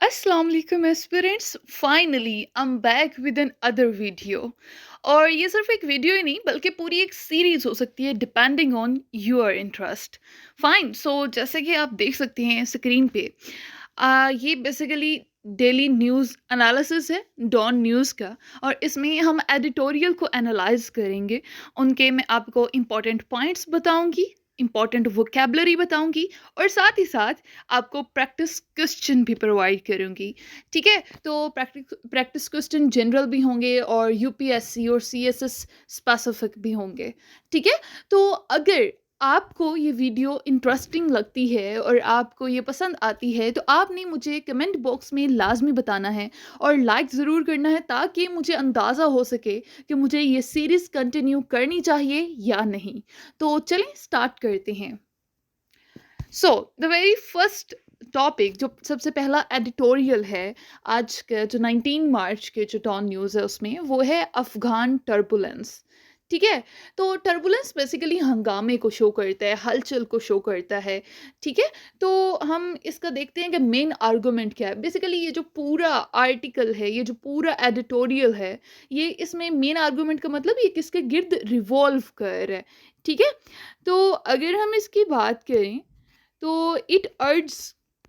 अस्सलाम वालेकुम aspirants, finally I am back with another video. और ये सिर्फ एक वीडियो ही नहीं बल्कि पूरी एक सीरीज हो सकती है depending on your interest. Fine, so जैसे कि आप देख सकते हैं स्क्रीन पे, ये बेसिकली डेली न्यूज़ एनालिसिस है डॉन न्यूज़ का। और इसमें हम एडिटोरियल को एनालाइज करेंगे। उनके मैं आपको इम्पोर्टेंट पॉइंट्स बताऊंगी, इम्पॉर्टेंट वोकेबलरी बताऊंगी, और साथ ही साथ आपको प्रैक्टिस क्वेश्चन भी प्रोवाइड करूंगी। ठीक है, तो प्रैक्टिस क्वेश्चन जनरल भी होंगे और यूपीएससी और सीएसएस स्पेसिफिक भी होंगे। ठीक है, तो अगर आपको ये वीडियो इंटरेस्टिंग लगती है और आपको ये पसंद आती है तो आपने मुझे कमेंट बॉक्स में लाजमी बताना है और लाइक ज़रूर करना है, ताकि मुझे अंदाज़ा हो सके कि मुझे ये सीरीज़ कंटिन्यू करनी चाहिए या नहीं। तो चलें स्टार्ट करते हैं। So the very first topic, जो सबसे पहला एडिटोरियल है आज के जो 19 मार्च के जो डॉन न्यूज़ है उसमें, वो है अफ़गान टर्बुलेंस। ठीक है, तो टर्बुलेंस बेसिकली हंगामे को शो करता है, हलचल को शो करता है। ठीक है, तो हम इसका देखते हैं कि मेन आर्गुमेंट क्या है। बेसिकली ये जो पूरा आर्टिकल है, ये जो पूरा एडिटोरियल है, ये इसमें मेन आर्गुमेंट का मतलब ये किसके गिर्द रिवॉल्व कर रहा है। ठीक है, तो अगर हम इसकी बात करें तो it urges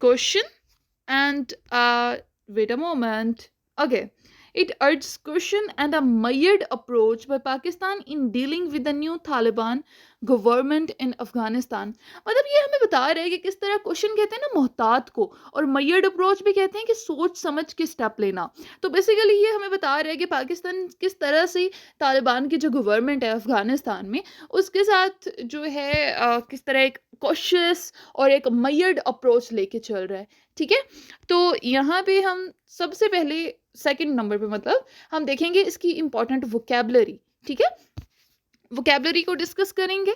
caution and wait a moment. Okay, it urges caution and a measured approach by Pakistan in dealing with the new Taliban government in Afghanistan. मतलब ये हमें बता रहे हैं कि किस तरह क्वेश्चन कहते हैं ना मोहतात को, और मयर्ड अप्रोच भी कहते हैं कि सोच समझ के स्टेप लेना। तो बेसिकली ये हमें बता रहे हैं कि पाकिस्तान किस तरह से तालिबान की जो गवर्नमेंट है अफगानिस्तान में, उसके साथ जो है किस तरह एक कॉशियस और एक मयर्ड अप्रोच लेके चल रहा है। ठीक है, तो यहाँ पे हम सबसे पहले सेकंड नंबर पे मतलब हम देखेंगे इसकी इंपॉर्टेंट वोकेबलरी। ठीक है, वोकेबलरी को डिस्कस करेंगे।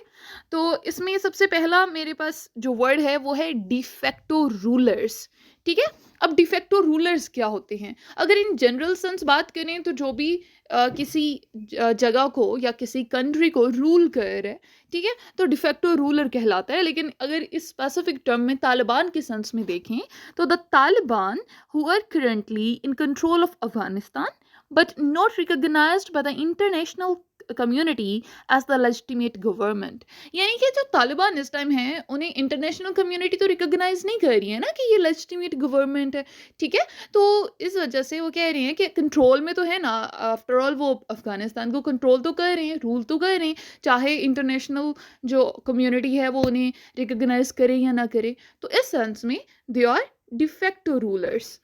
तो इसमें सबसे पहला मेरे पास जो वर्ड है वो है डिफेक्टो रूलर्स। ठीक है, अब डिफेक्टो रूलर्स क्या होते हैं? अगर इन जनरल सेंस बात करें तो जो भी किसी जगह को या किसी कंट्री को रूल कर रहा है, ठीक है, तो डिफेक्टो रूलर कहलाता है। लेकिन अगर इस स्पेसिफिक टर्म में तालिबान के सेंस में देखें तो the Taliban who are currently in control of Afghanistan but not recognized by the international community as the legitimate government। यानी कि जो तालिबान इस टाइम है उन्हें इंटरनेशनल कम्युनिटी तो रिकॉग्नाइज नहीं कर रही है ना कि ये लेजिटिमेट गवर्नमेंट है। ठीक है, तो इस वजह से वो कह रही हैं कि कंट्रोल में तो है ना, आफ्टर ऑल वो अफगानिस्तान को कंट्रोल तो कर रहे हैं, रूल तो कर रहे हैं, चाहे इंटरनेशनल जो कम्युनिटी है वो उन्हें रिकॉग्नाइज करे या ना करे। तो इस सेंस में दे आर डिफेक्टो रूलर्स।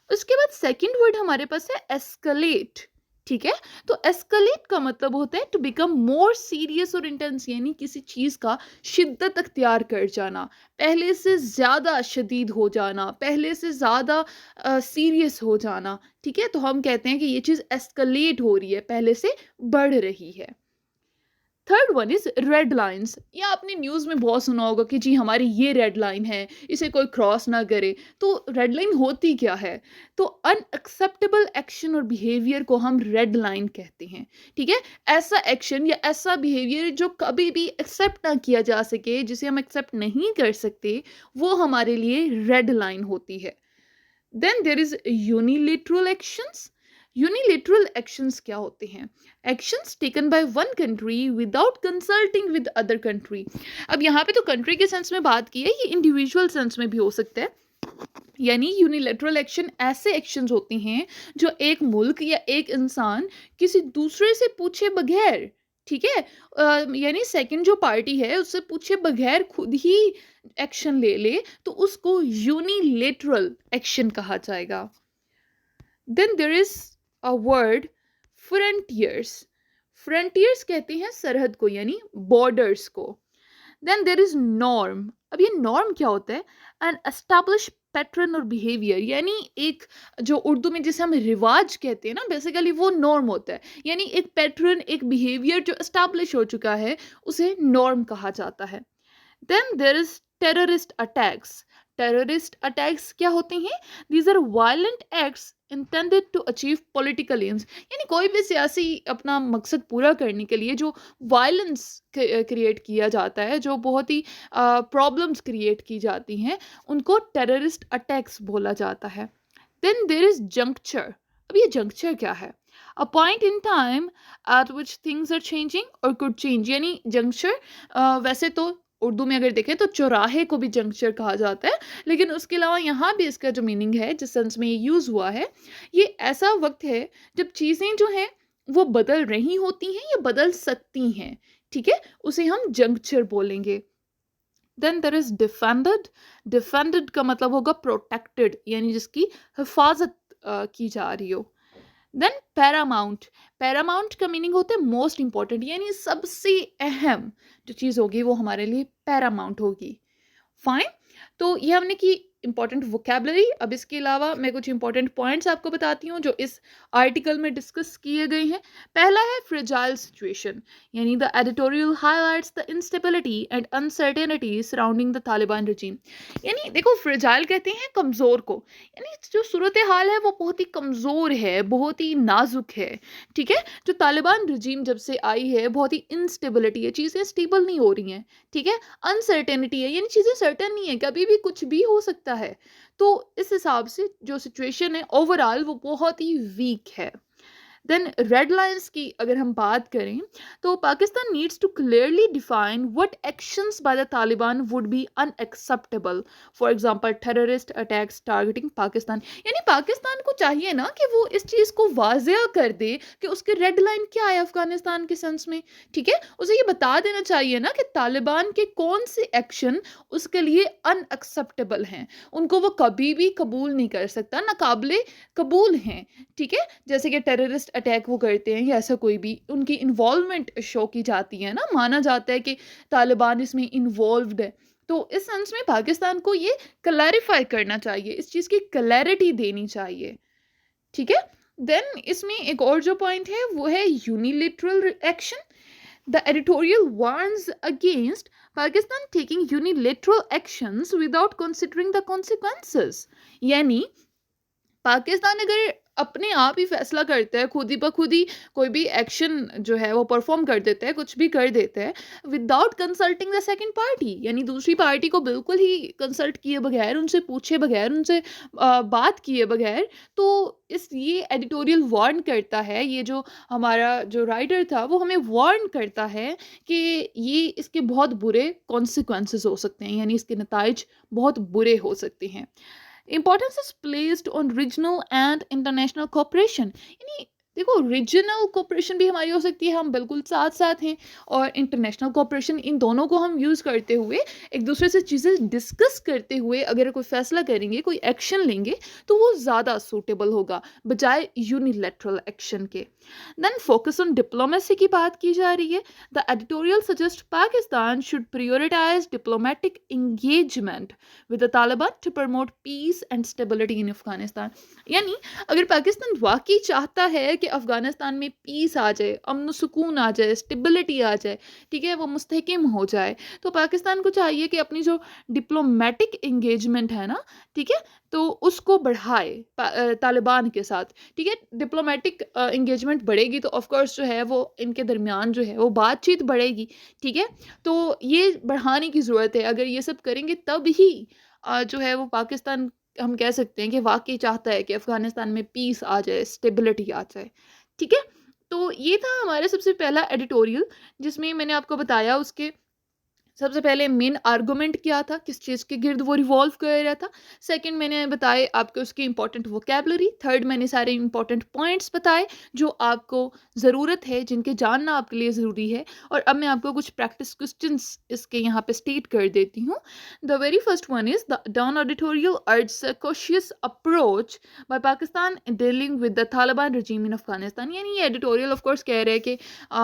उसके बाद सेकंड वर्ड हमारे पास है एस्केलेट। ठीक है, तो एस्केलेट का मतलब होता है टू बिकम मोर सीरियस और इंटेंस, यानी किसी चीज़ का शिद्दत अख्तियार कर जाना, पहले से ज़्यादा शदीद हो जाना, पहले से ज़्यादा सीरियस हो जाना। ठीक है, तो हम कहते हैं कि ये चीज़ एस्केलेट हो रही है, पहले से बढ़ रही है। Third one is red lines. ये आपने न्यूज़ में बहुत सुना होगा कि जी हमारी ये रेड लाइन है, इसे कोई क्रॉस ना करे। तो रेड लाइन होती क्या है? तो अनएक्सेप्टेबल एक्शन और बिहेवियर को हम रेड लाइन कहते हैं। ठीक है, ऐसा एक्शन या ऐसा बिहेवियर जो कभी भी एक्सेप्ट ना किया जा सके, जिसे हम एक्सेप्ट नहीं कर सकते, वो हमारे लिए रेड लाइन होती है। Then there is unilateral actions. Unilateral actions क्या होते हैं? Actions taken by one country without consulting with other country. अब यहाँ पे तो कंट्री के सेंस में बात की है, ये इंडिविजुअल सेंस में भी हो सकता है। यानी यूनिलेटरल एक्शन ऐसे एक्शंस होते हैं जो एक मुल्क या एक इंसान किसी दूसरे से पूछे बगैर, ठीक है, यानी सेकंड जो पार्टी है उससे पूछे बगैर खुद ही एक्शन ले ले, तो उसको यूनिलेटरल एक्शन कहा जाएगा। Then there is a word frontiers. Frontiers कहते हैं सरहद को, यानी बॉर्डर्स को। Then there is norm. अब ये नॉर्म क्या होता है? एन एस्टैब्लिश पैटर्न और बिहेवियर, यानी एक जो उर्दू में जिसे हम रिवाज कहते हैं ना, बेसिकली वो नॉर्म होता है। यानी एक पैटर्न, एक बिहेवियर जो एस्टैब्लिश हो चुका है, उसे नॉर्म कहा जाता है। Then there is terrorist attacks. Terrorist attacks क्या होते हैं? These are violent acts intended to achieve political aims. यानी कोई भी सियासी अपना मकसद पूरा करने के लिए जो वायलेंस क्रिएट किया जाता है, जो बहुत ही प्रॉब्लम्स क्रिएट की जाती हैं, उनको टेररिस्ट अटैक्स बोला जाता है। Then there is juncture. अब ये जंक्चर क्या है? A point in time at which things are changing और कुड चेंज, यानी जंक्चर वैसे तो उर्दू में अगर देखें तो चौराहे को भी जंक्चर कहा जाता है, लेकिन उसके अलावा यहाँ भी इसका जो मीनिंग है, जिस सेंस में ये यूज़ हुआ है, ये ऐसा वक्त है जब चीज़ें जो हैं वो बदल रही होती हैं या बदल सकती हैं, ठीक है, उसे हम जंक्चर बोलेंगे। Then there is defended. Defended का मतलब होगा प्रोटेक्टेड, यानी जिसकी हिफाजत की जा रही हो। Then paramount. पैरामाउंट का मीनिंग होता है मोस्ट इंपॉर्टेंट, यानी सबसे अहम जो चीज़ होगी वो हमारे लिए पैरामाउंट होगी। फाइन, तो ये हमने की इंपॉर्टेंट वोकेबलरी। अब इसके अलावा मैं कुछ इंपॉर्टेंट पॉइंट्स आपको बताती हूँ जो इस आर्टिकल में डिस्कस किए गए हैं। पहला है फ्रेजाइल सिचुएशन, यानी the editorial highlights the instability and uncertainty surrounding the Taliban regime. यानी देखो, फ्रेजाइल कहते हैं कमज़ोर को, यानी जो सूरत हाल है वो बहुत ही कमज़ोर है, बहुत ही नाजुक है, ठीक है। जो तालिबान रजीम जब से आई है बहुत ही इंस्टेबिलिटी है, चीज़ें स्टेबल नहीं हो रही हैं, ठीक है। अनसर्टेनिटी है, यानी चीज़ें सर्टेन नहीं है, कभी भी कुछ भी हो सकता है। तो इस हिसाब से जो सिचुएशन है ओवरऑल वो बहुत ही वीक है। देन रेड लाइंस की अगर हम बात करें तो Pakistan needs to clearly define what actions by the Taliban would be unacceptable, for example terrorist attacks targeting Pakistan. यानी पाकिस्तान को चाहिए ना कि वो इस चीज़ को वाजिया कर दे कि उसके रेड लाइन क्या है अफगानिस्तान के सेंस में, ठीक है। उसे ये बता देना चाहिए ना कि तालिबान के कौन से एक्शन उसके लिए अनएक्सेप्टेबल हैं, उनको वो कभी भी कबूल नहीं कर सकता, नाकाबिले कबूल हैं, ठीक है। जैसे कि टेररिस्ट अटैक वो करते हैं या ऐसा कोई भी उनकी इन्वॉल्वमेंट शो की जाती है ना, माना जाता है कि तालिबान इसमें इन्वॉल्व्ड है। तो इस सेंस में पाकिस्तान को ये क्लैरिफाई करना चाहिए, इस चीज़ की क्लैरिटी देनी चाहिए, ठीक है। देन इसमें एक और जो पॉइंट है वो है unilateral action. The editorial warns against Pakistan taking unilateral actions without considering the consequences. यानी पाकिस्तान अगर अपने आप ही फैसला करता है, खुद ही ब खुद ही कोई भी एक्शन जो है वो परफॉर्म कर देता है, कुछ भी कर देता है without consulting the second party, यानी दूसरी पार्टी को बिल्कुल ही कंसल्ट किए बगैर, उनसे पूछे बगैर, उनसे बात किए बगैर, तो इस ये एडिटोरियल वार्न करता है, ये जो हमारा जो राइटर था वो हमें वार्न करता है कि ये इसके बहुत बुरे कॉन्सिक्वेंसेस हो सकते हैं, यानी इसके नताइज बहुत बुरे हो सकते हैं। Importance is placed on regional and international cooperation, यानी देखो रीजनल कोऑपरेशन भी हमारी हो सकती है, हम बिल्कुल साथ साथ हैं, और इंटरनेशनल कोऑपरेशन, इन दोनों को हम यूज़ करते हुए एक दूसरे से चीज़ें डिस्कस करते हुए अगर कोई फैसला करेंगे, कोई एक्शन लेंगे तो वो ज़्यादा सूटेबल होगा बजाय यूनिलैटरल एक्शन के। देन फोकस ऑन डिप्लोमेसी की बात की जा रही है। The editorial suggest Pakistan should prioritize diplomatic engagement with the Taliban to promote peace and stability in Afghanistan। यानी अगर पाकिस्तान वाकई चाहता है कि अफगानिस्तान में पीस आ जाए, अमन सुकून आ जाए, स्टेबिलिटी आ जाए, ठीक है, वो मुस्तहकम हो जाए, तो पाकिस्तान को चाहिए कि अपनी जो डिप्लोमेटिक एंगेजमेंट है ना, ठीक है, तो उसको बढ़ाए तालिबान के साथ, ठीक है। डिप्लोमेटिक एंगेजमेंट बढ़ेगी तो ऑफ कोर्स जो है वो इनके दरमियान जो है वो बातचीत बढ़ेगी, ठीक है। तो ये बढ़ाने की ज़रूरत है, अगर ये सब करेंगे तब ही जो है वो पाकिस्तान, हम कह सकते हैं कि वाकई चाहता है कि अफगानिस्तान में पीस आ जाए, स्टेबिलिटी आ जाए, ठीक है। तो ये था हमारा सबसे पहला एडिटोरियल, जिसमें मैंने आपको बताया उसके सबसे पहले मेन आर्गूमेंट क्या था, किस चीज़ के गिर्द वो रिवॉल्व कर रहा था। सेकंड मैंने बताए आपको उसकी इंपॉर्टेंट वोकेबलरी। थर्ड मैंने सारे इंपॉर्टेंट पॉइंट्स बताए जो आपको ज़रूरत है, जिनके जानना आपके लिए ज़रूरी है। और अब मैं आपको कुछ प्रैक्टिस क्वेश्चंस इसके यहाँ पे स्टेट कर देती हूँ। The very first one is the Dawn editorial urge a cautious approach by Pakistan in dealing with the Taliban regime in Afghanistan. यानी ये एडिटोरियल ऑफ कोर्स कह रहे हैं कि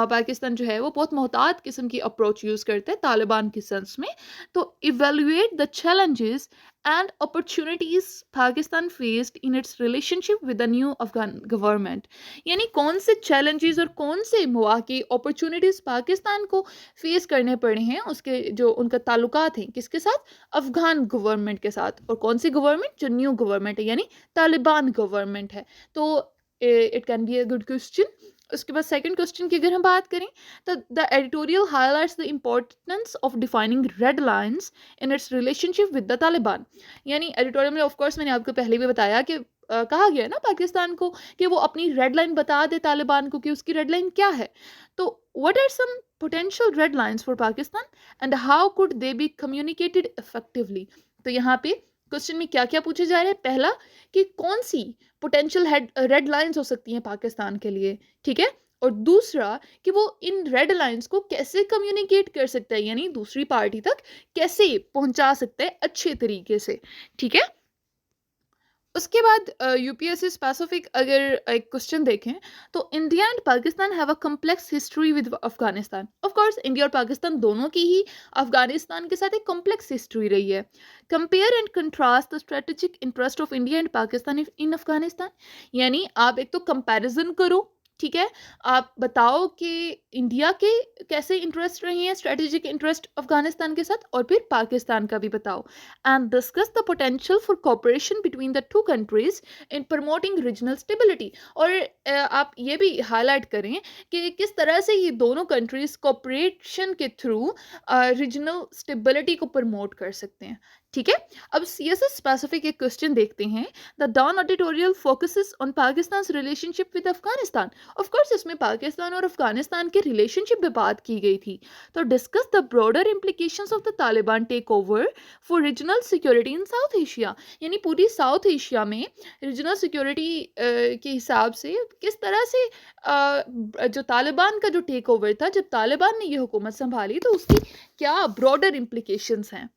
पाकिस्तान जो है वो बहुत मोहतात किस्म की अप्रोच यूज़ करता है तालिबान के सेंस में। तो evaluate the challenges and opportunities Pakistan faced in its relationship with the new Afghan government. यानी कौन से चैलेंजेस और कौन से मौके, अपॉर्चुनिटीज पाकिस्तान को फेस करने पड़े हैं उसके जो उनका ताल्लुकात हैं किसके साथ, अफगान गवर्नमेंट के साथ। और कौन सी गवर्नमेंट, जो न्यू गवर्नमेंट है यानी तालिबान गवर्नमेंट है। तो it can be a good question. उसके बाद सेकंड क्वेश्चन की अगर हम बात करें तो the editorial highlights the importance of defining red lines in its relationship with the Taliban. यानी एडिटोरियल में ऑफ कोर्स मैंने आपको पहले भी बताया कि कहा गया है ना पाकिस्तान को कि वो अपनी रेड लाइन बता दे तालिबान को कि उसकी रेड लाइन क्या है। तो what are some potential red lines for Pakistan and how could they be communicated effectively. तो यहाँ पे क्वेश्चन में क्या क्या पूछे जा रहे हैं, पहला कि कौन सी पोटेंशियल रेड लाइंस हो सकती हैं पाकिस्तान के लिए, ठीक है, और दूसरा कि वो इन रेड लाइंस को कैसे कम्युनिकेट कर सकता है, यानी दूसरी पार्टी तक कैसे पहुंचा सकता है अच्छे तरीके से, ठीक है। उसके बाद यूपीएससी स्पेसिफिक अगर एक क्वेश्चन देखें तो India and Pakistan have a complex history with Afghanistan. Of course India और पाकिस्तान दोनों की ही अफगानिस्तान के साथ एक कॉम्प्लेक्स हिस्ट्री रही है। Compare and contrast the strategic interest of India and Pakistan in Afghanistan, यानी आप एक तो कंपैरिजन करो, ठीक है, आप बताओ कि इंडिया के कैसे इंटरेस्ट रहे हैं, स्ट्रेटेजिक इंटरेस्ट अफगानिस्तान के साथ, और फिर पाकिस्तान का भी बताओ, and discuss the potential for cooperation between the two countries in promoting regional stability. और आप ये भी हाईलाइट करें कि किस तरह से ये दोनों कंट्रीज कोऑपरेशन के थ्रू रीजनल स्टेबिलिटी को प्रमोट कर सकते हैं, ठीक है। अब सीएसएस स्पेसिफिक एक क्वेश्चन देखते हैं। The don editorial focuses on Pakistan relationship with Afghanistan. Of course इसमें पाकिस्तान और अफगानिस्तान के रिलेशनशिप पे बात की गई थी। तो discuss the broader implications of the Taliban take over for regional security in South Asia, यानी पूरी साउथ एशिया में रीजनल सिक्योरिटी के हिसाब से किस तरह से जो तालिबान का जो टेक ओवर था, जब तालिबान ने ये हुकूमत संभाली तो उसकी क्या ब्रॉडर इम्प्लीकेशंस हैं,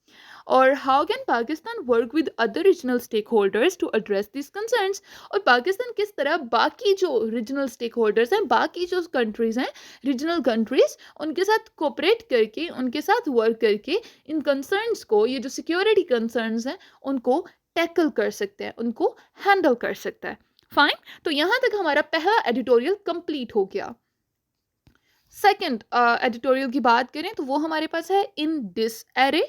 और how can Pakistan work with other regional stakeholders to address this concerns. और पाकिस्तान किस तरह बाकी जो रीजनल स्टेक होल्डर्स हैं, बाकी जो कंट्रीज हैं, रीजनल कंट्रीज, उनके साथ कोऑपरेट करके, उनके साथ वर्क करके इन कंसर्न्स को, ये जो सिक्योरिटी कंसर्न्स हैं, उनको टैकल कर सकते हैं, उनको हैंडल कर सकता है। फाइन, तो यहाँ तक हमारा पहला एडिटोरियल कंप्लीट हो गया। सेकंड एडिटोरियल की बात करें तो वो हमारे पास है इन दिस एरे,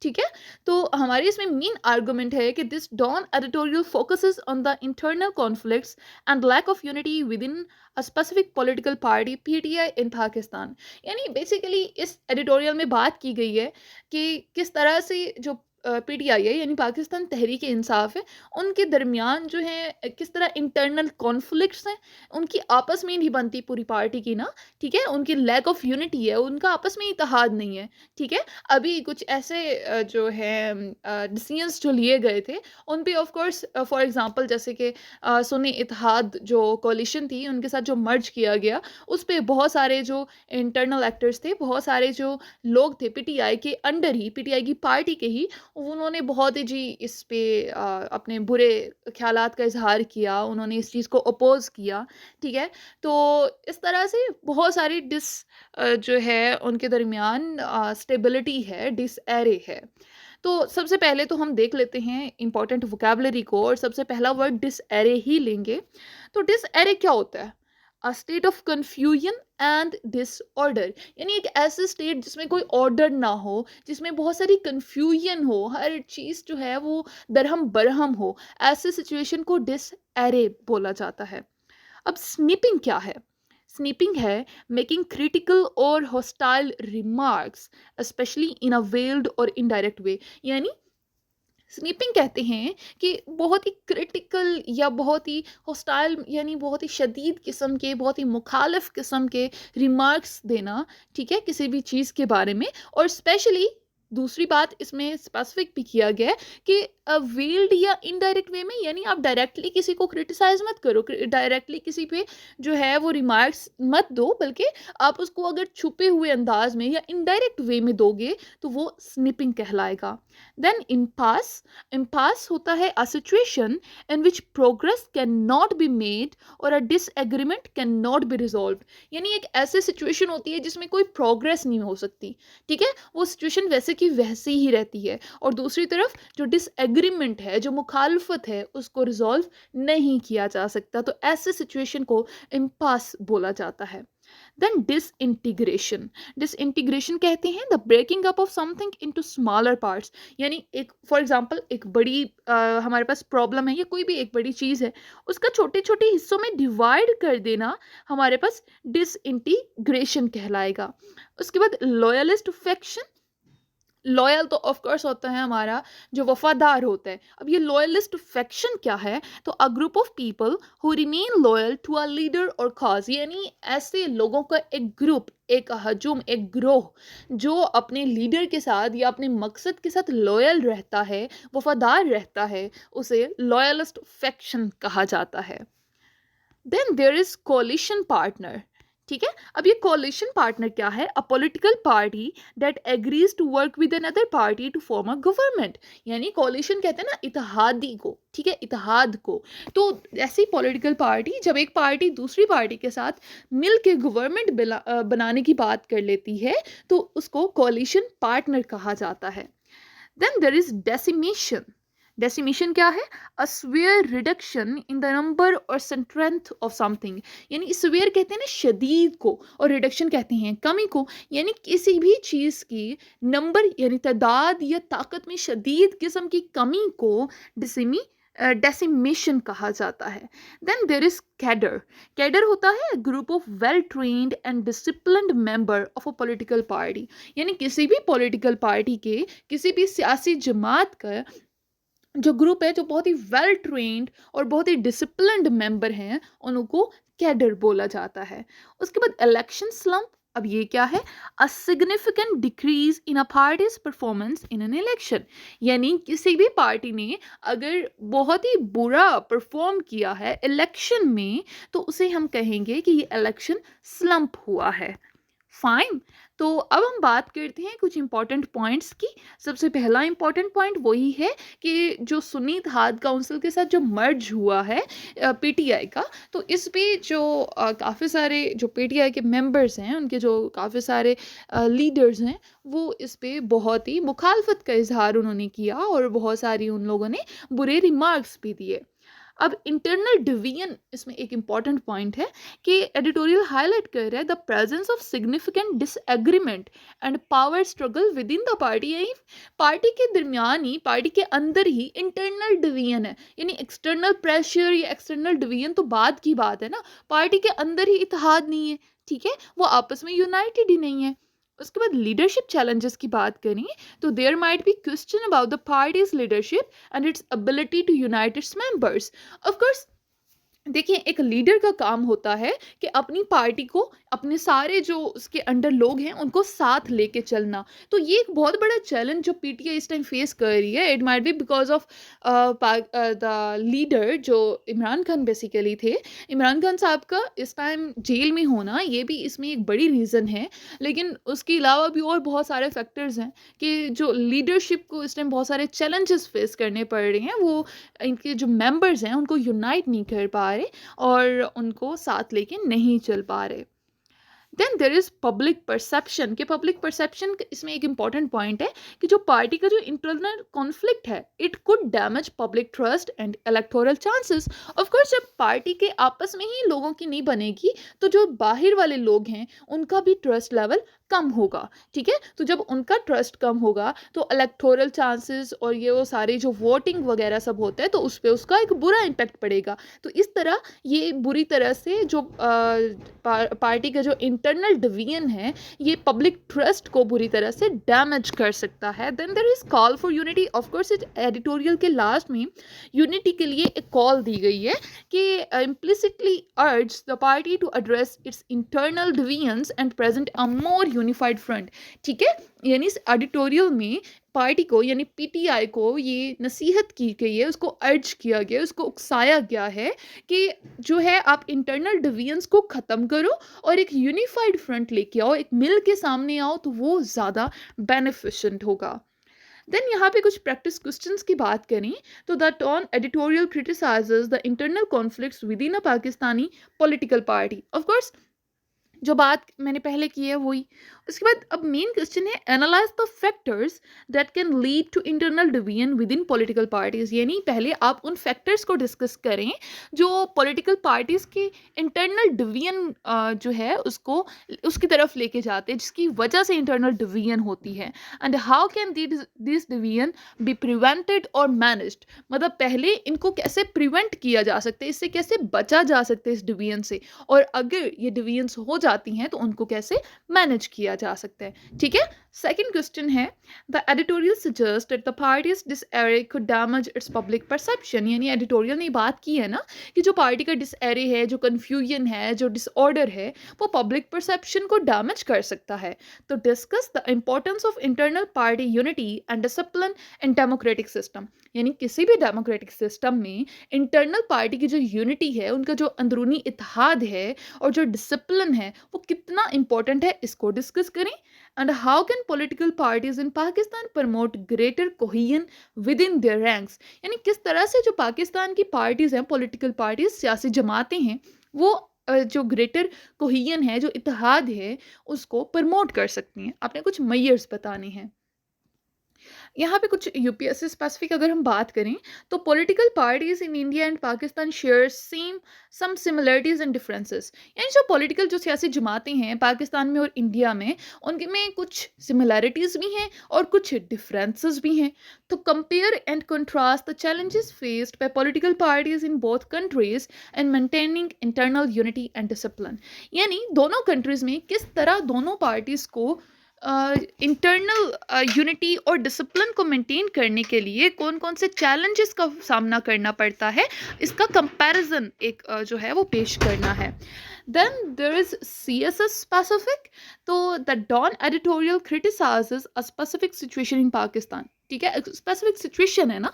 ठीक है। तो हमारी इसमें मेन आर्गुमेंट है कि this Dawn editorial focuses on the internal conflicts and lack of unity within a specific political party PTI in Pakistan. यानी बेसिकली इस एडिटोरियल में बात की गई है कि किस तरह से जो पीटीआई है, यानी पाकिस्तान तहरीक इंसाफ है, उनके दरमियान जो है किस तरह इंटरनल कॉन्फ्लिक्ट्स हैं, उनकी आपस में नहीं बनती पूरी पार्टी की ना, ठीक है, उनकी लैक ऑफ यूनिटी है, उनका आपस में इत्तेहाद नहीं है, ठीक है। अभी कुछ ऐसे जो है डिसीजंस जो लिए गए थे उन पे ऑफ कोर्स, फॉर एग्जांपल जैसे कि सुन्नी इत्तेहाद जो कोलिशन थी उनके साथ जो मर्ज किया गया, उस पे बहुत सारे जो इंटरनल एक्टर्स थे, बहुत सारे जो लोग थे पीटीआई के अंडर ही, पीटीआई की पार्टी के ही, उन्होंने बहुत ही जी इस पे अपने बुरे ख्यालात का इजहार किया, उन्होंने इस चीज़ को अपोज किया, ठीक है। तो इस तरह से बहुत सारी जो है उनके दरमियान स्टेबिलिटी है, डिस एरे है। तो सबसे पहले तो हम देख लेते हैं इंपॉर्टेंट वोकैबुलरी को, और सबसे पहला वर्ड डिस एरे ही लेंगे। तो डिस एरे क्या होता है? A state of confusion and disorder, यानी एक ऐसे स्टेट जिसमें कोई ऑर्डर ना हो, जिसमें बहुत सारी कन्फ्यूजन हो, हर चीज़ जो है वो दरहम बरहम हो, ऐसे सिचुएशन को डिस एरे बोला जाता है। अब स्नीपिंग क्या है? स्नीपिंग है मेकिंग क्रिटिकल और hostile remarks specially in a weld और इनडायरेक्ट वे, यानी स्नीपिंग कहते हैं कि बहुत ही क्रिटिकल या बहुत ही हॉस्टाइल, यानी बहुत ही शदीद किस्म के, बहुत ही मुखालिफ किस्म के रिमार्क्स देना, ठीक है, किसी भी चीज़ के बारे में। और स्पेशली दूसरी बात इसमें स्पेसिफिक भी किया गया है कि वेल्ड या इनडायरेक्ट वे में, यानी आप डायरेक्टली किसी को क्रिटिसाइज मत करो, डायरेक्टली किसी पे जो है वो रिमार्क्स मत दो, बल्कि आप उसको अगर छुपे हुए अंदाज में या इनडायरेक्ट वे में दोगे तो वो स्निपिंग कहलाएगा। देन इम्पास होता है a situation in which progress can not be made और a disagreement can not be resolve, यानी एक ऐसी सिचुएशन होती है जिसमें कोई प्रोग्रेस नहीं हो सकती, ठीक है, वो सिचुएशन वैसे की वैसी ही रहती है, और दूसरी तरफ जो डिसएग्रीमेंट है, जो मुखालफत है, उसको रिजॉल्व नहीं किया जा सकता। तो ऐसे सिचुएशन को इम्पास बोला जाता है। देन डिसइंटीग्रेशन कहते हैं the breaking up of something into smaller parts, यानी एक फॉर एग्जांपल एक बड़ी हमारे पास प्रॉब्लम है या कोई भी एक बड़ी चीज़ है, उसका छोटे छोटे हिस्सों में डिवाइड कर देना हमारे पास डिसइंटीग्रेशन कहलाएगा। उसके बाद लॉयलिस्ट फैक्शन लॉयल तो ऑफ कोर्स होता है हमारा जो वफादार होता है। अब ये लॉयलिस्ट फैक्शन क्या है? तो a group of people who remain loyal to a leader और कॉज, यानी ऐसे लोगों का एक ग्रुप, एक हजूम, एक ग्रोह जो अपने लीडर के साथ या अपने मकसद के साथ लॉयल रहता है, वफादार रहता है, उसे लॉयलिस्ट फैक्शन कहा जाता है। Then there is coalition partner. ठीक है, अब ये कोलिशन पार्टनर क्या है? A political party that agrees to work with another party to form a government. यानी कोलिशन कहते हैं ना इत्तेहादी को, ठीक है, इत्तेहाद को। तो ऐसी पॉलिटिकल पार्टी जब एक पार्टी दूसरी पार्टी के साथ मिल के गवर्नमेंट बनाने की बात कर लेती है तो उसको कोलिशन पार्टनर कहा जाता है। Then there is decimation. Decimation क्या है? A severe reduction in the number और स्ट्रेंथ ऑफ समथिंग। यानी स्वेयर कहते हैं ना शदीद को, और रिडक्शन कहते हैं कमी को। यानी किसी भी चीज़ की नंबर यानी तादाद या ताकत में शदीद किस्म की कमी को डेसिमेशन कहा जाता है। Then there is cadre. Cadre होता है group of well trained and disciplined member of a political party. यानी किसी भी पॉलिटिकल पार्टी के, किसी भी सियासी जमात का जो ग्रुप है जो बहुत ही वेल ट्रेन्ड और बहुत ही डिसिप्लिन्ड मेंबर हैं, उनको कैडर बोला जाता है। उसके बाद इलेक्शन स्लम्प। अब ये क्या है? A significant decrease in a parties performance in an election. यानी किसी भी पार्टी ने अगर बहुत ही बुरा परफॉर्म किया है इलेक्शन में तो उसे हम कहेंगे कि ये इलेक्शन स्लम्प हुआ है। फाइन। तो अब हम बात करते हैं कुछ इंपॉर्टेंट पॉइंट्स की। सबसे पहला इंपॉर्टेंट पॉइंट वही है कि जो सुन्नी इत्तेहाद काउंसिल के साथ जो मर्ज हुआ है पीटीआई का, तो इस पे जो काफ़ी सारे जो पीटीआई के मेंबर्स हैं, उनके जो काफ़ी सारे लीडर्स हैं, वो इस पे बहुत ही मुखालफत का इजहार उन्होंने किया और बहुत सारी उन लोगों ने बुरे रिमार्क्स भी दिए। अब इंटरनल डिवीजन इसमें एक इम्पॉर्टेंट पॉइंट है कि एडिटोरियल हाईलाइट कर रहा है the presence of significant disagreement and power struggle with in the party. यानी पार्टी के दरमियान ही, पार्टी के अंदर ही इंटरनल डिवीजन है। यानी एक्सटर्नल प्रेशर या एक्सटर्नल डिवीजन तो बाद की बात है ना, पार्टी के अंदर ही इत्तेहाद नहीं है, ठीक है, वो आपस में यूनाइटेड ही नहीं है। उसके बाद लीडरशिप चैलेंजेस की बात करें तो there might be question about the party's leadership and its ability to unite its members. Of course देखिए, एक लीडर का काम होता है कि अपनी पार्टी को, अपने सारे जो उसके अंडर लोग हैं उनको साथ लेके चलना। तो ये एक बहुत बड़ा चैलेंज जो पीटीआई इस टाइम फेस कर रही है। It might be because of the leader जो इमरान खान बेसिकली थे। इमरान खान साहब का इस टाइम जेल में होना ये भी इसमें एक बड़ी रीज़न है, लेकिन उसके अलावा भी और बहुत सारे फैक्टर्स हैं कि जो लीडरशिप को इस टाइम बहुत सारे चैलेंजेस फेस करने पड़ रहे हैं। वो इनके जो मेंबर्स हैं उनको यूनाइट नहीं कर पा रहे और उनको साथ लेके नहीं चल पा रहे। Then there is public perception. कि पब्लिक परसेप्शन इसमें एक इंपॉर्टेंट पॉइंट है कि जो पार्टी का जो इंटरनल कॉन्फ्लिक्ट है it could damage public trust and electoral chances. Of course जब पार्टी के आपस में ही लोगों की नहीं बनेगी तो जो बाहर वाले लोग हैं उनका भी ट्रस्ट लेवल कम होगा, ठीक है। तो जब उनका ट्रस्ट कम होगा तो इलेक्टोरल चांसेस और ये वो सारे जो वोटिंग वगैरह सब होते हैं तो उस पर उसका एक बुरा इम्पैक्ट पड़ेगा। तो इस तरह ये बुरी तरह से जो पार्टी का जो इंटरनल डिवीजन है ये पब्लिक ट्रस्ट को बुरी तरह से डैमेज कर सकता है। Then there is call for unity. Of course इस एडिटोरियल के लास्ट में यूनिटी के लिए एक कॉल दी गई है कि implicitly urged the party to address its internal divisions and present a more unified front। ठीक है, यानी इस एडिटोरियल में पार्टी को यानी पीटीआई को ये नसीहत की गई है, उसको अर्ज किया गया, उसको उकसाया गया है कि जो है आप इंटरनल डिवीजन्स को ख़त्म करो और एक यूनिफाइड फ्रंट लेके आओ, एक मिल के सामने आओ, तो वो ज़्यादा बेनिफिशेंट होगा। देन यहाँ पे कुछ प्रैक्टिस क्वेश्चंस की बात करें तो the Dawn editorial criticises the internal conflicts within a Pakistani political party. Of course जो बात मैंने पहले की है वही। उसके बाद अब मेन क्वेश्चन है analyse the factors that can lead to internal division within political parties. यानी पहले आप उन फैक्टर्स को डिस्कस करें जो पॉलिटिकल पार्टीज के इंटरनल डिवीजन जो है उसको उसकी तरफ लेके जाते हैं, जिसकी वजह से इंटरनल डिवीजन होती है। And how can this division be prevented और मैनेज्ड। मतलब पहले इनको कैसे प्रिवेंट किया जा सकता है, इससे कैसे बचा जा सकता है इस डिवीजन से, और अगर ये डिवीजन्स हो जाती हैं तो उनको कैसे मैनेज किया जा सकता है, ठीक है। सेकंड क्वेश्चन है, the editorial suggest that the parties disarray could damage its public perception। यानी एडिटोरियल ने बात की है ना कि जो पार्टी का डिसएरे है, जो कन्फ्यूजन है, जो डिसऑर्डर है, वो पब्लिक परसेप्शन को डैमेज कर सकता है। तो discuss the importance of internal party unity and discipline in democratic system. यानी किसी भी डेमोक्रेटिक सिस्टम में इंटरनल पार्टी की जो यूनिटी है, उनका जो अंदरूनी इत्तेहाद है और जो डिसिप्लिन है, वो कितना इंपॉर्टेंट है, इसको डिस्कस करें। And how can political parties in Pakistan promote greater cohesion within their ranks? यानी किस तरह से जो पाकिस्तान की पार्टीज हैं, पॉलिटिकल पार्टीज, सियासी जमातें हैं, वो जो ग्रेटर कोहियन है, जो इत्तेहाद है, उसको प्रमोट कर सकती हैं। आपने कुछ मेयर्स बताने हैं। यहाँ पे कुछ यूपीएससी स्पेसिफिक अगर हम बात करें तो political parties in India and Pakistan share same some similarities and differences. यानी जो पॉलिटिकल जो सियासी जमातें हैं पाकिस्तान में और इंडिया में, उनके में कुछ सिमिलरिटीज भी हैं और कुछ डिफरेंसेस भी हैं। तो compare and contrast the challenges faced bye political parties in both countries and maintaining internal unity and discipline. यानी दोनों कंट्रीज में किस तरह दोनों पार्टीज को इंटरनल यूनिटी और डिसिप्लिन को मेंटेन करने के लिए कौन कौन से चैलेंजेस का सामना करना पड़ता है, इसका कंपैरिजन एक जो है वो पेश करना है। Then there is CSS specific. तो the don editorial criticizes a specific situation in Pakistan. ठीक है, स्पेसिफिक सिचुएशन है ना।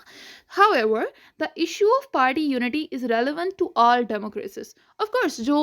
However, the issue of party unity is relevant to all democracies. Of course, जो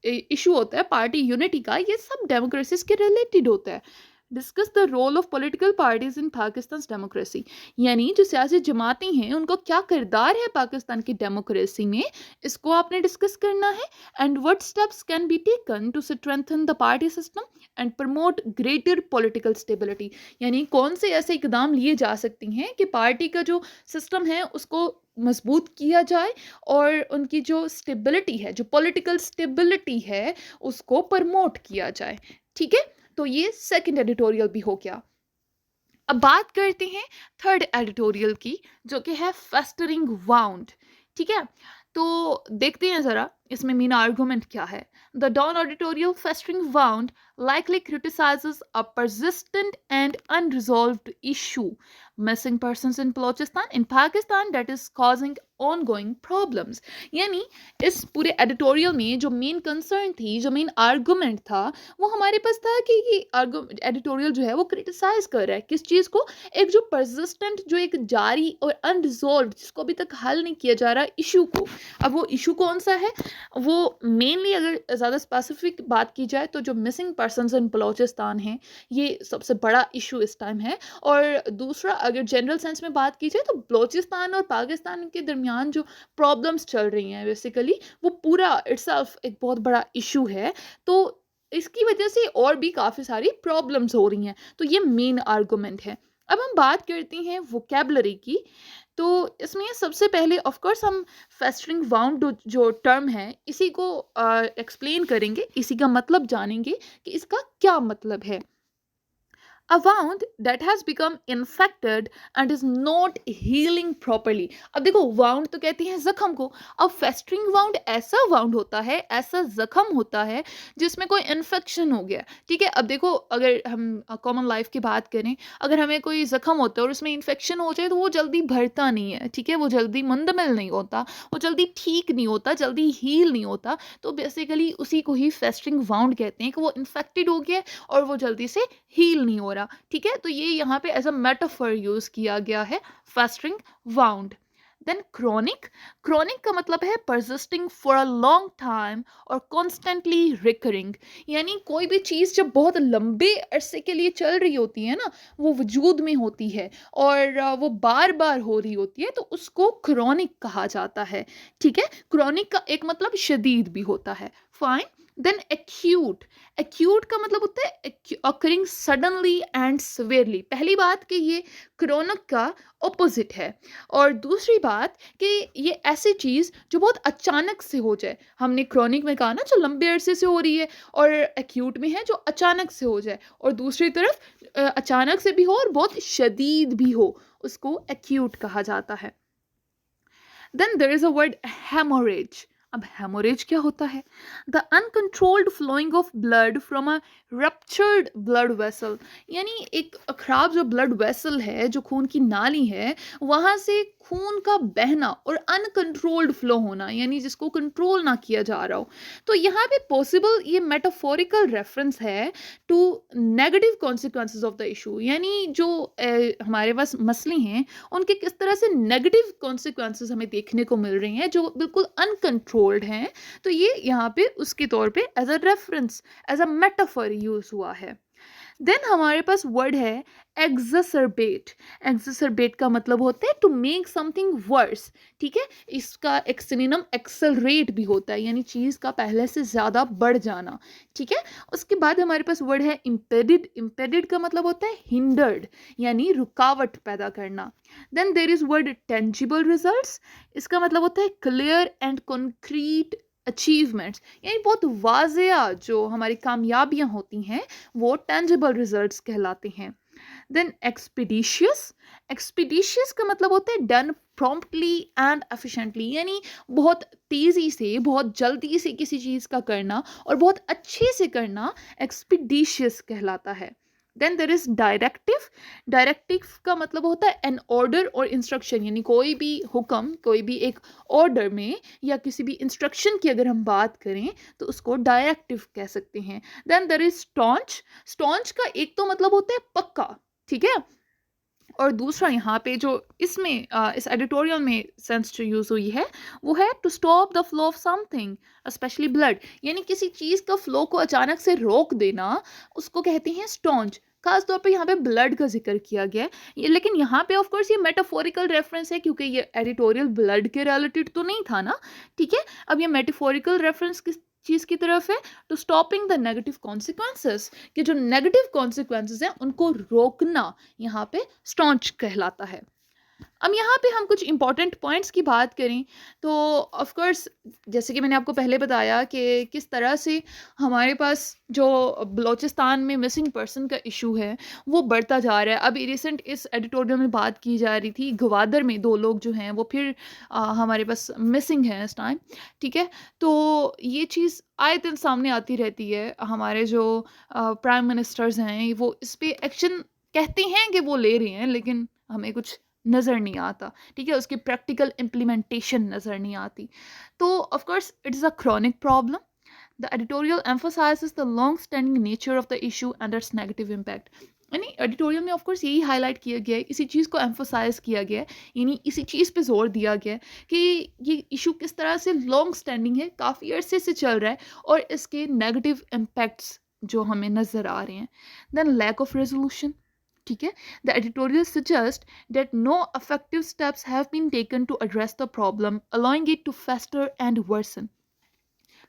इशू होता है पार्टी यूनिटी का, ये सब डेमोक्रेसीज के रिलेटेड होता है। Discuss the role of political parties in Pakistan democracy. यानी जो सियासी जमातें हैं उनका क्या किरदार है पाकिस्तान की डेमोक्रेसी में, इसको आपने डिस्कस करना है। And what steps can be taken to strengthen the party system and promote greater political stability. यानी कौन से ऐसे इकदाम लिए जा सकती हैं कि पार्टी का जो सिस्टम है उसको मजबूत किया जाए और उनकी जो स्टेबिलिटी है, जो पॉलिटिकल स्टेबिलिटी है, उसको प्रमोट किया जाए। ठीक है, तो ये सेकंड एडिटोरियल भी हो गया। अब बात करते हैं थर्ड एडिटोरियल की, जो कि है फेस्टरिंग वाउंड। ठीक है, तो देखते हैं जरा इसमें मेन आर्गुमेंट क्या है। The don editorial festering wound likely criticizes a persistent and unresolved issue, missing persons in Balochistan in Pakistan, that is causing ongoing problems। यानी इस पूरे एडिटोरियल में जो मेन कंसर्न थी, जो मेन आर्गुमेंट था, वो हमारे पास था कि ये एडिटोरियल जो है वो क्रिटिसाइज कर रहा है किस चीज़ को, एक जो परसिस्टेंट, जो एक जारी और अनरिजॉल्व, जिसको अभी तक हल नहीं किया जा रहा इशू को। अब वो इशू कौन सा है, वो मेनली अगर ज़्यादा स्पेसिफिक बात की जाए तो जो मिसिंग पर्सनस इन बलोचिस्तान हैं, ये सबसे बड़ा इशू इस टाइम है। और दूसरा अगर जनरल सेंस में बात की जाए तो बलोचिस्तान और पाकिस्तान के दरमियान जो प्रॉब्लम्स चल रही हैं बेसिकली, वो पूरा इटसेल्फ एक बहुत बड़ा इशू है। तो इसकी वजह से और भी काफ़ी सारी प्रॉब्लम्स हो रही हैं। तो ये मेन आर्गुमेंट है। अब हम बात करते हैं वोकेबलरी की। तो इसमें सबसे पहले ऑफ कोर्स हम फेस्टरिंग वाउंड जो टर्म है इसी को एक्सप्लेन करेंगे, इसी का मतलब जानेंगे कि इसका क्या मतलब है। A wound that has become infected and is not healing properly। अब देखो wound तो कहते हैं जख्म को, अब फेस्टरिंग वाउंड ऐसा वाउंड होता है, ऐसा जख्म होता है जिसमें कोई इन्फेक्शन हो गया। ठीक है, अब देखो अगर हम कॉमन लाइफ की बात करें, अगर हमें कोई जख्म होता है और उसमें इन्फेक्शन हो जाए तो वो जल्दी भरता नहीं है। ठीक है, वो जल्दी मुंदमिल नहीं होता, वो जल्दी ठीक नहीं होता, जल्दी हील नहीं होता। तो बेसिकली उसी को ही फेस्टरिंग वाउंड कहते हैं कि वो इन्फेक्टेड हो गया और वो जल्दी से हील नहीं हो रहा। ठीक है, तो ये यहाँ पे एज अ मेटाफर यूज किया गया है festering wound. Then chronic, chronic का मतलब है persisting for a long time और कॉन्स्टेंटली रिकरिंग। यानी कोई भी चीज़ जब बहुत लंबे अरसे के लिए चल रही होती है ना, वो वजूद में होती है और वो बार बार हो रही होती है, तो उसको क्रोनिक कहा जाता है। ठीक है, क्रोनिक का एक मतलब शदीद भी होता है। फाइन। देन एक्यूट, एक्यूट का मतलब होता है अकरिंग सडनली एंड सिवियरली। पहली बात कि ये क्रोनिक का ऑपोजिट है, और दूसरी बात कि ये ऐसी चीज़ जो बहुत अचानक से हो जाए। हमने क्रोनिक में कहा ना जो लंबे अरसे से हो रही है, और एक्यूट में है जो अचानक से हो जाए, और दूसरी तरफ अचानक से भी हो और बहुत शदीद भी हो, उसको एक्यूट कहा जाता है। Then there is a word haemorrhage. अब हेमोरेज क्या होता है? The uncontrolled flowing of blood from a ruptured blood vessel, यानी एक खराब जो ब्लड वेसल है, जो खून की नाली है, वहां से खून का बहना और अनकंट्रोल्ड फ्लो होना, यानी जिसको कंट्रोल ना किया जा रहा हो। तो यहाँ पे पॉसिबल ये मेटाफोरिकल रेफरेंस है to negative consequences of the issue, यानी जो हमारे पास मसले हैं उनके किस तरह से नेगेटिव कॉन्सिक्वेंसेस हमें देखने को मिल रही हैं जो बिल्कुल अनकंट्रोल्ड हैं। तो ये यहाँ पे उसके तौर पे as a reference, as a metaphor use हुआ है। देन हमारे पास वर्ड है एग्जसरबेट। एग्जसरबेट का मतलब होता है टू मेक समथिंग वर्स। ठीक है, इसका एक सिनोनिम एक्सेलरेट भी होता है, यानी चीज का पहले से ज्यादा बढ़ जाना। ठीक है, उसके बाद हमारे पास वर्ड है इम्पेडिड। इम्पेडिड का मतलब होता है हिंडर्ड, यानी रुकावट पैदा करना। Then there is word tangible results. इसका मतलब होता है क्लियर एंड कॉन्क्रीट अचीवमेंट्स, यानी बहुत वाजिया जो हमारी कामयाबियां होती हैं वो टेंजिबल रिजल्ट्स कहलाते हैं। Then expeditious. एक्सपीडिशियस का मतलब होता है डन प्रॉम्प्टली एंड एफिशिएंटली, यानी बहुत तेजी से, बहुत जल्दी से किसी चीज का करना और बहुत अच्छे से करना एक्सपीडिशियस कहलाता है। Then there is directive. Directive का मतलब होता है एन ऑर्डर और इंस्ट्रक्शन, यानी कोई भी हुक्म, कोई भी एक ऑर्डर में या किसी भी इंस्ट्रक्शन की अगर हम बात करें तो उसको डायरेक्टिव कह सकते हैं। Then there is staunch. Staunch का एक तो मतलब होता है पक्का, ठीक है, और दूसरा यहाँ पे जो इसमें इस एडिटोरियल में सेंस जो यूज हुई है वो है to stop the flow of something specially blood, यानी किसी चीज का फ्लो को अचानक से रोक देना, उसको कहते हैं स्टॉन्च। खास तौर पे यहाँ पे ब्लड का जिक्र किया गया है लेकिन यहाँ पे ऑफ कोर्स ये मेटाफोरिकल रेफरेंस है क्योंकि ये एडिटोरियल ब्लड के रिलेटेड तो नहीं था ना। ठीक है, अब ये मेटाफोरिकल रेफरेंस किस चीज की तरफ है? To stopping the negative consequences, कि जो नेगेटिव कॉन्सिक्वेंसेस हैं उनको रोकना यहाँ पे स्टॉन्च कहलाता है। अब यहाँ पे हम कुछ इंपॉर्टेंट पॉइंट्स की बात करें तो ऑफ कोर्स जैसे कि मैंने आपको पहले बताया कि किस तरह से हमारे पास जो बलूचिस्तान में मिसिंग पर्सन का इशू है वो बढ़ता जा रहा है। अभी रिसेंट इस एडिटोरियल में बात की जा रही थी, गवादर में 2 लोग जो हैं वो फिर हमारे पास मिसिंग हैं इस टाइम। ठीक है, तो ये चीज़ आए दिन सामने आती रहती है। हमारे जो प्राइम मिनिस्टर्स हैं वो इस पे एक्शन कहते हैं कि वो ले रहे हैं लेकिन हमें कुछ नज़र नहीं आता। ठीक है, उसकी प्रैक्टिकल इम्प्लीमेंटेशन नज़र नहीं आती। तो of course it is a chronic problem. The editorial emphasizes the long standing nature of the issue and it's negative impact, यानी एडिटोरियल में ऑफ कोर्स यही हाईलाइट किया गया है, इसी चीज़ को एम्फोसाइज किया गया है, यानी इसी चीज़ पे जोर दिया गया है कि ये इशू किस तरह से लॉन्ग स्टैंडिंग है, काफ़ी अरसे से चल रहा है और इसके नेगेटिव इम्पैक्ट्स जो हमें नज़र आ रहे हैं। Then lack of resolution. ठीक है, the editorial suggests that no effective steps have been taken to address the problem, allowing it to fester and worsen.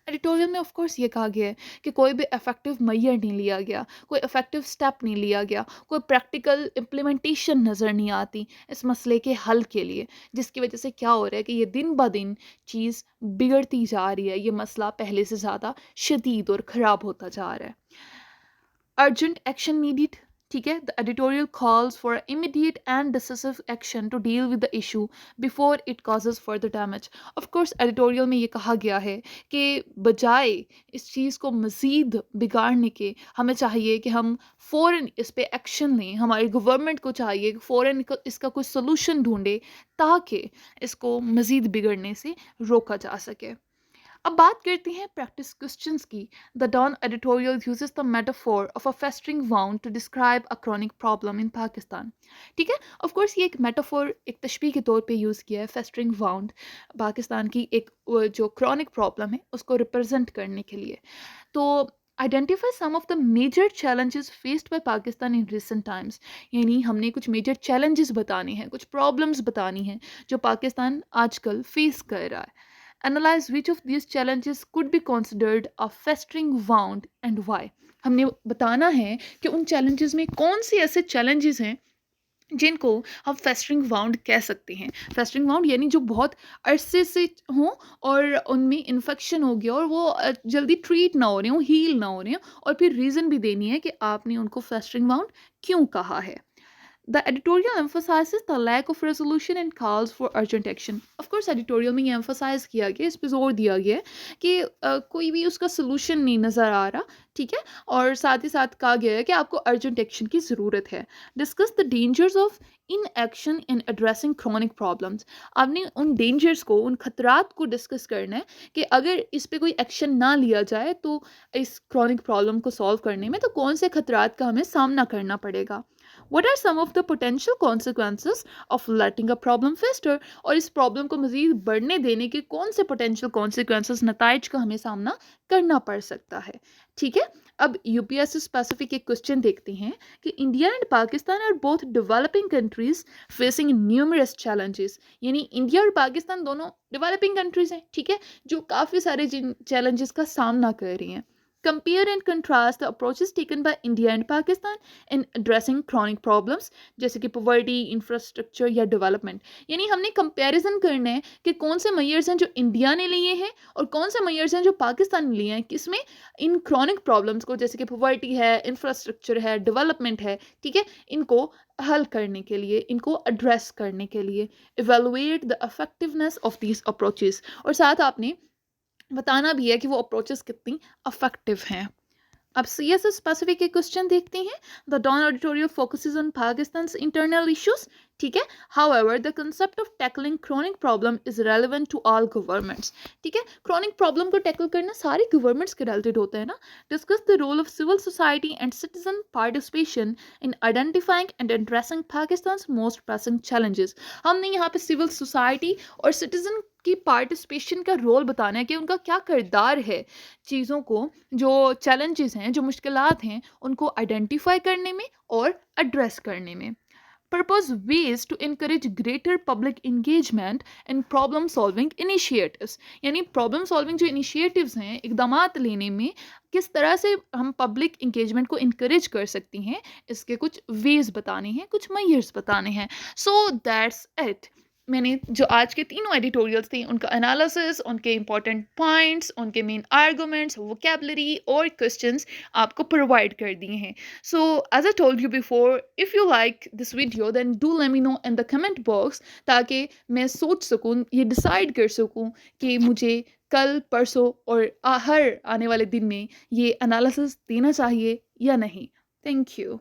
Editorial में ऑफ कोर्स ये कहा गया है कि कोई भी इफेक्टिव मेजर नहीं लिया गया, कोई इफेक्टिव स्टेप नहीं लिया गया, कोई प्रैक्टिकल इम्प्लीमेंटेशन नज़र नहीं आती इस मसले के हल के लिए, जिसकी वजह से क्या हो रहा है कि ये दिन ब दिन चीज़ बिगड़ती जा रही है, ये मसला पहले से ज़्यादा शदीद और ख़राब होता जा रहा है। Urgent action needed. ठीक है, the editorial calls for immediate and decisive action to deal with the issue before it causes further damage. Of course editorial में ये कहा गया है कि बजाय इस चीज़ को मज़ीद बिगाड़ने के हमें चाहिए कि हम फ़ौरन इस पे एक्शन लें, हमारी गवर्नमेंट को चाहिए कि फ़ौरन इसका कोई सोल्यूशन ढूंढे ताकि इसको मज़ीद बिगड़ने से रोका जा सके। अब बात करते हैं प्रैक्टिस क्वेश्चंस की। The don editorial uses the metaphor of a festering wound to describe a chronic problem in Pakistan. ठीक है, ऑफ कोर्स ये एक मेटाफोर, एक तशबीह के तौर पे यूज़ किया है फेस्टरिंग वाउंड, पाकिस्तान की एक जो क्रॉनिक प्रॉब्लम है उसको रिप्रेजेंट करने के लिए। तो identify some of the major challenges faced by Pakistan in recent times, यानी हमने कुछ मेजर चैलेंजेस बताने हैं, कुछ प्रॉब्लम्स बतानी हैं जो पाकिस्तान आजकल फेस कर रहा है। Analyze which of these challenges could be considered a festering wound and why. हमने बताना है कि उन challenges में कौन से ऐसे challenges हैं जिनको हम फेस्टरिंग वाउंड कह सकते हैं। फेस्टरिंग वाउंड यानी जो बहुत अरसे से हों और उनमें इन्फेक्शन हो गया और वो जल्दी ट्रीट ना हो रहे हों, हील ना हो रहे हों, और फिर रीज़न भी देनी है कि आपने उनको फेस्टरिंग वाउंड क्यों कहा है। The editorial emphasizes the lack of resolution and calls for urgent action. Of course, editorial में ये emphasize किया गया, इस पे जोर दिया गया है कि कोई भी उसका solution नहीं नज़र आ रहा, ठीक है, और साथ ही साथ कहा गया है कि आपको urgent action की ज़रूरत है. Discuss the dangers of inaction in addressing chronic problems. आपने उन dangers को, उन खतरात को discuss करना है कि अगर इस पे कोई action ना लिया जाए तो इस chronic problem को solve करने में तो कौन से खतरात का हमें सामना करना पड़ेगा. What are some of the potential consequences of letting a problem fester? और इस प्रॉब्लम को मजीद बढ़ने देने के कौन से potential consequences, नताइज का हमें सामना करना पड़ सकता है. ठीक है, अब यूपीएससी स्पेसिफिक एक क्वेश्चन देखते हैं कि India and Pakistan are both developing countries facing numerous challenges. यानी इंडिया और पाकिस्तान दोनों डेवलपिंग कंट्रीज हैं, ठीक है, जो काफ़ी सारे चैलेंजेस का सामना कर रही हैं. Compare and contrast the approaches taken by India and Pakistan in addressing chronic problems जैसे कि poverty, infrastructure या development. यानी हमने comparison करना है कि कौन से measures हैं जो इंडिया ने लिए हैं और कौन से measures हैं जो पाकिस्तान ने लिए हैं, किसमें इन chronic problems को जैसे कि poverty है, infrastructure है, development है, ठीक है, इनको हल करने के लिए, इनको address करने के लिए evaluate the effectiveness of these approaches. और साथ आपने बताना भी है कि वो अप्रोचेस कितनी अफेक्टिव हैं. अब सी एस एस स्पेसिफिक एक क्वेश्चन देखते हैं. The don editorial focuses on Pakistan internal issues. ठीक है, however the concept of tackling chronic problem is relevant to all governments. ठीक है, क्रॉनिक प्रॉब्लम को टैकल करना सारे गवर्नमेंट्स के रिलेटेड होता है ना. Discuss the role of civil society and citizen participation in identifying and addressing Pakistan most pressing challenges. हमने यहाँ पे सिविल सोसाइटी और सिटीजन की पार्टिसिपेशन का रोल बताना है कि उनका क्या किरदार है चीज़ों को, जो चैलेंजेस हैं, जो मुश्किलात हैं, उनको आइडेंटिफाई करने में और एड्रेस करने में. Propose ways to encourage greater public engagement in problem solving initiatives. यानी प्रॉब्लम सॉल्विंग जो इनिशिएटिव्स हैं, इकदामात लेने में किस तरह से हम पब्लिक इंगेजमेंट को इनकरेज कर सकती हैं, इसके कुछ वेज बताने हैं, कुछ मेजर्स बताने हैं. So that's it. मैंने जो आज के तीनों एडिटोरियल्स थे उनका एनालिसिस, उनके इंपॉर्टेंट पॉइंट्स, उनके मेन आर्गूमेंट्स, वोकैबुलरी और क्वेश्चंस आपको प्रोवाइड कर दिए हैं. So as I told you before, if you like this video then do let me know in the comment box, ताकि मैं सोच सकूँ, ये डिसाइड कर सकूँ कि मुझे कल, परसों और हर आने वाले दिन में ये एनालिसिस देना चाहिए या नहीं. Thank you.